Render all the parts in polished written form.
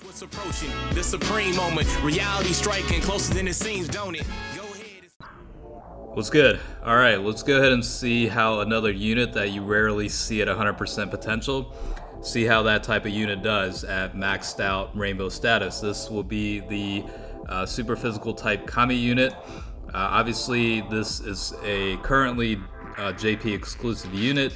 What's approaching the supreme moment, reality striking closer than it seems, don't it? Go ahead. What's good? All right, let's go ahead and see how another unit that you rarely see at 100% potential, see how that type of unit does at maxed out rainbow status. This will be the super physical type Kami unit. Obviously, this is a currently JP exclusive unit.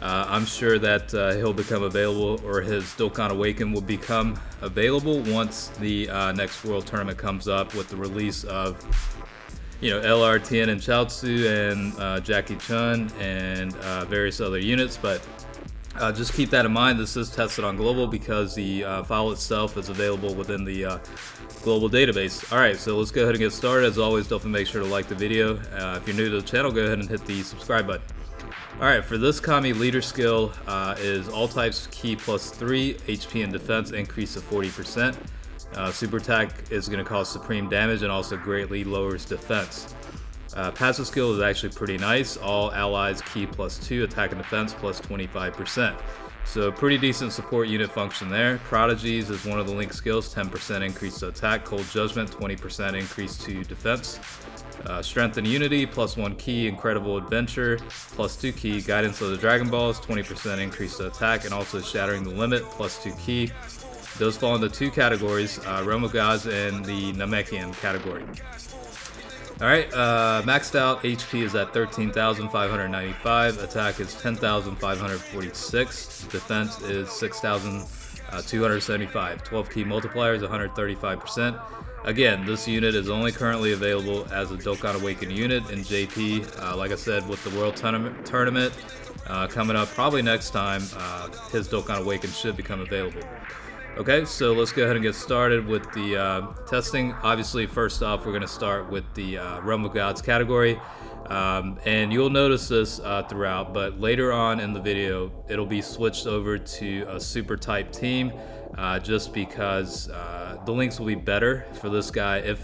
I'm sure that he'll become available, or his Dokkan Awaken will become available once the next World Tournament comes up with the release of, LR, Tien, and Chaozu, and Jackie Chun, and various other units. But just keep that in mind. This is tested on global because the file itself is available within the global database. Alright, so let's go ahead and get started. As always, don't make sure to like the video. If you're new to the channel, go ahead and hit the subscribe button. Alright, for this Kami, leader skill is all types ki +3, HP and defense increase of 40%. Super attack is going to cause supreme damage and also greatly lowers defense. Passive skill is actually pretty nice. All allies ki +2, attack and defense +25%. So pretty decent support unit function there. Prodigies is one of the link skills, 10% increase to attack. Cold Judgment, 20% increase to defense. Strength and Unity, +1 ki. Incredible Adventure, +2 ki. Guidance of the Dragon Balls, 20% increase to attack, and also Shattering the Limit, +2 ki. Those fall into two categories, Realm of Gods and the Namekian category. Alright, maxed out HP is at 13,595, attack is 10,546, defense is 6,275, 12 key multiplier is 135%. Again, this unit is only currently available as a Dokkan Awaken unit in JP. Like I said, with the World Tournament coming up probably next time, his Dokkan Awaken should become available. Okay, so let's go ahead and get started with the testing. Obviously, first off, we're going to start with the Realm of Gods category. And you'll notice this throughout, but later on in the video, it'll be switched over to a super type team, just because the links will be better for this guy. If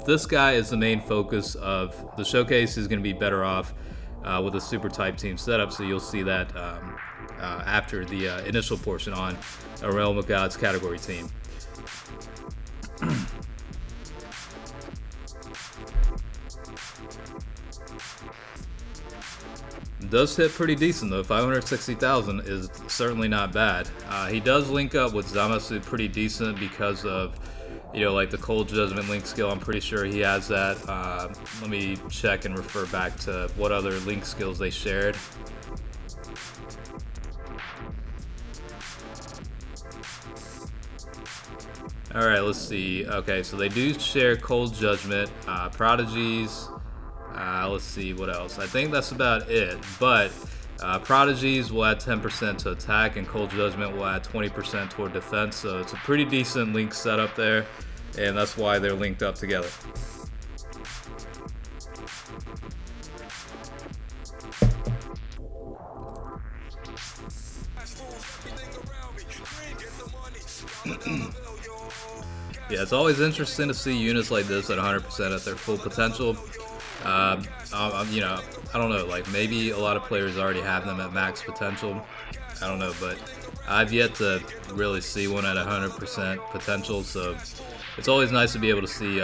this guy is the main focus of the showcase, he's going to be better off with a super type team setup, so you'll see that after the initial portion on a Realm of Gods category team. Does hit pretty decent though. 560,000 is certainly not bad. He does link up with Zamasu pretty decent because of, like the Cold Judgment link skill. I'm pretty sure he has that. Let me check and refer back to what other link skills they shared. Alright, let's see. Okay, so they do share Cold Judgment, Prodigies. Let's see what else. I think that's about it. But Prodigies will add 10% to attack, and Cold Judgment will add 20% toward defense. So it's a pretty decent link setup there, and that's why they're linked up together. Yeah, it's always interesting to see units like this at 100% at their full potential. I don't know, like maybe a lot of players already have them at max potential. I don't know, but I've yet to really see one at 100% potential, so it's always nice to be able to see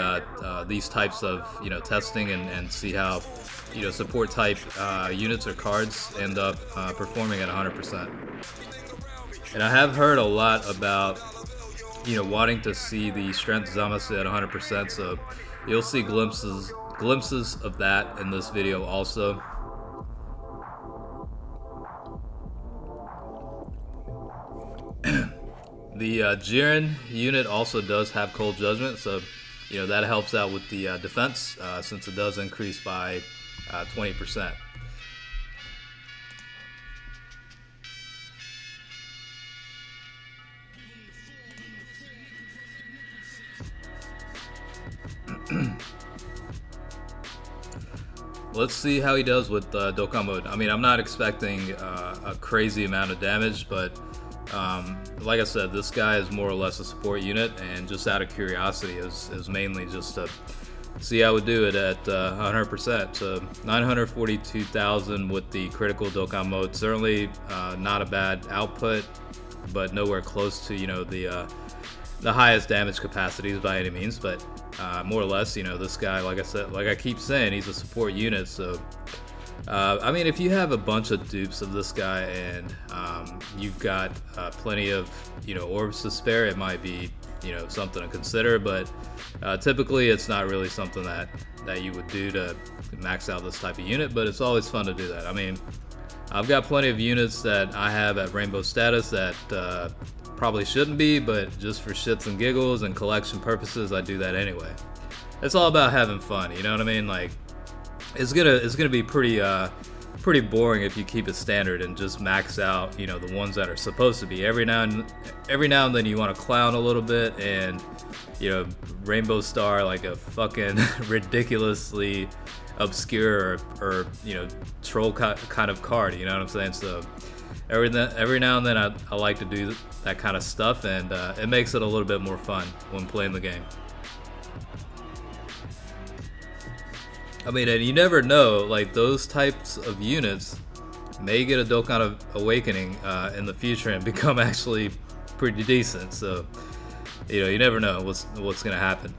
these types of testing and see how support type units or cards end up performing at 100%. And I have heard a lot about wanting to see the strength Zamasu at 100%, so you'll see glimpses of that in this video also. The Jiren unit also does have Cold Judgment, so that helps out with the defense since it does increase by 20%. Let's see how he does with Dokkan mode. I mean, I'm not expecting a crazy amount of damage, but like I said, this guy is more or less a support unit, and just out of curiosity is mainly just to see how we do it at 100%. So 942,000 with the critical Dokkan mode. Certainly not a bad output, but nowhere close to the the highest damage capacities by any means, but more or less, you know, this guy, like I said, like I keep saying, he's a support unit. So I mean, if you have a bunch of dupes of this guy and you've got plenty of, you know, orbs to spare, it might be, you know, something to consider. But typically it's not really something that you would do to max out this type of unit, but it's always fun to do that. I mean, I've got plenty of units that I have at rainbow status that probably shouldn't be, but just for shits and giggles and collection purposes, I do that anyway. It's all about having fun, you know what I mean? Like, it's gonna be pretty boring if you keep it standard and just max out, you know, the ones that are supposed to be. Every now and then you want to clown a little bit and, you know, rainbow star like a fucking ridiculously obscure or you know, troll kind of card, you know what I'm saying? So every now and then I like to do that kind of stuff, and it makes it a little bit more fun when playing the game. I mean, and you never know, like those types of units may get a Dokkan Awakening in the future and become actually pretty decent. So, you know, you never know what's gonna happen.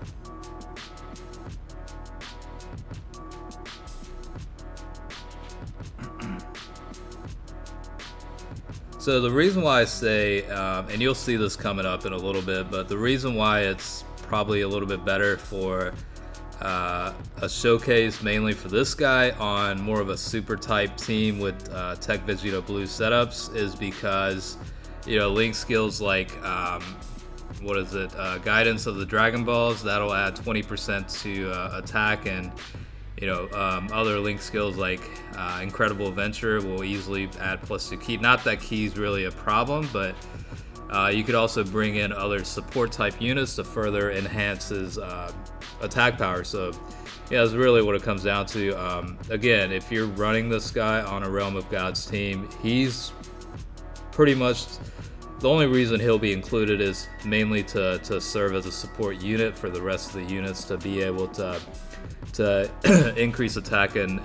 So the reason why I say, and you'll see this coming up in a little bit, but the reason why it's probably a little bit better for a showcase mainly for this guy on more of a super type team with Tech Vegeta Blue setups is because, you know, link skills like what is it, guidance of the Dragon Balls, that'll add 20% to attack, and you know, other link skills like Incredible Adventure will easily add +2 ki. Not that ki's really a problem, but you could also bring in other support type units to further enhance his attack power. So yeah, that's really what it comes down to. Again, if you're running this guy on a Realm of Gods team, he's pretty much the only reason he'll be included is mainly to serve as a support unit for the rest of the units to be able to increase attack and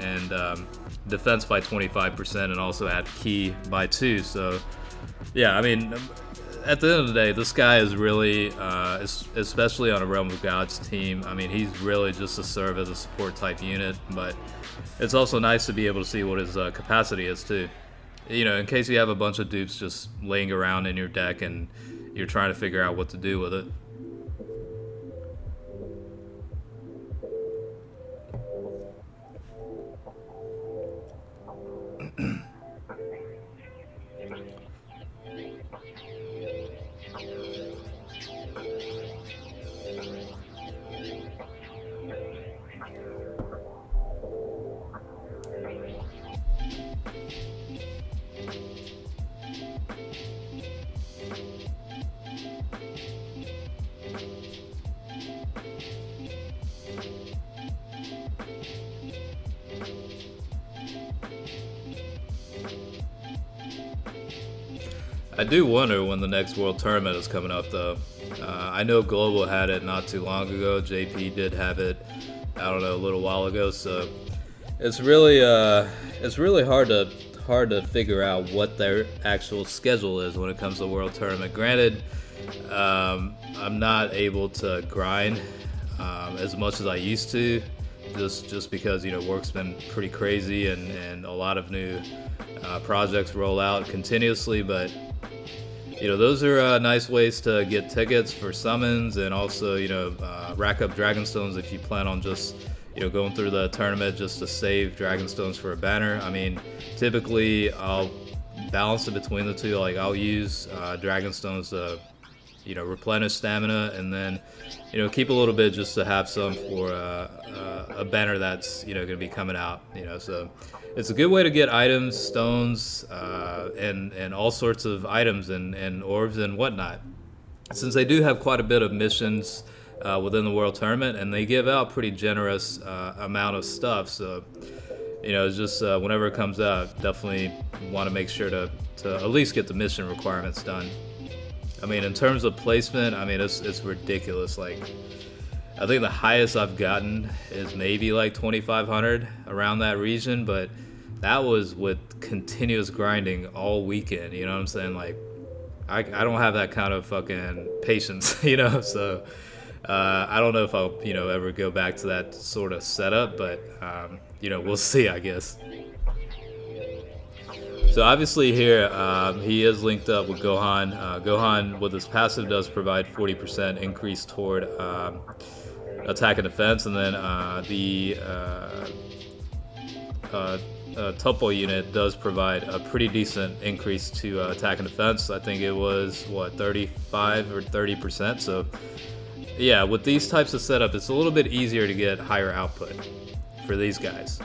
defense by 25% and also add ki by 2. So yeah, I mean, at the end of the day, this guy is really, especially on a Realm of Gods team, I mean, he's really just to serve as a support type unit, but it's also nice to be able to see what his capacity is too. You know, in case you have a bunch of dupes just laying around in your deck and you're trying to figure out what to do with it. I do wonder when the next World Tournament is coming up, though. I know Global had it not too long ago. JP did have it, I don't know, a little while ago. So it's really hard to figure out what their actual schedule is when it comes to World Tournament. Granted, I'm not able to grind as much as I used to, just because, you know, work's been pretty crazy and a lot of new projects roll out continuously. But you know, those are nice ways to get tickets for summons, and also, you know, rack up Dragonstones if you plan on just, you know, going through the tournament just to save Dragonstones for a banner. I mean, typically I'll balance it between the two. Like, I'll use Dragonstones to, you know, replenish stamina, and then, you know, keep a little bit just to have some for a banner that's, you know, going to be coming out, you know. So it's a good way to get items, stones, and all sorts of items and orbs and whatnot, since they do have quite a bit of missions within the World Tournament, and they give out pretty generous amount of stuff. So, you know, it's just whenever it comes out, definitely want to make sure to at least get the mission requirements done. I mean, in terms of placement, I mean, it's ridiculous. Like, I think the highest I've gotten is maybe like 2,500, around that region, but that was with continuous grinding all weekend, you know what I'm saying? Like, I don't have that kind of fucking patience, you know. So I don't know if I'll, you know, ever go back to that sort of setup, but you know, we'll see, I guess. So obviously here, he is linked up with Gohan. Gohan, with his passive, does provide 40% increase toward attack and defense, and then the Tupple unit does provide a pretty decent increase to attack and defense. I think it was, what, 35 or 30%. So yeah, with these types of setup, it's a little bit easier to get higher output for these guys.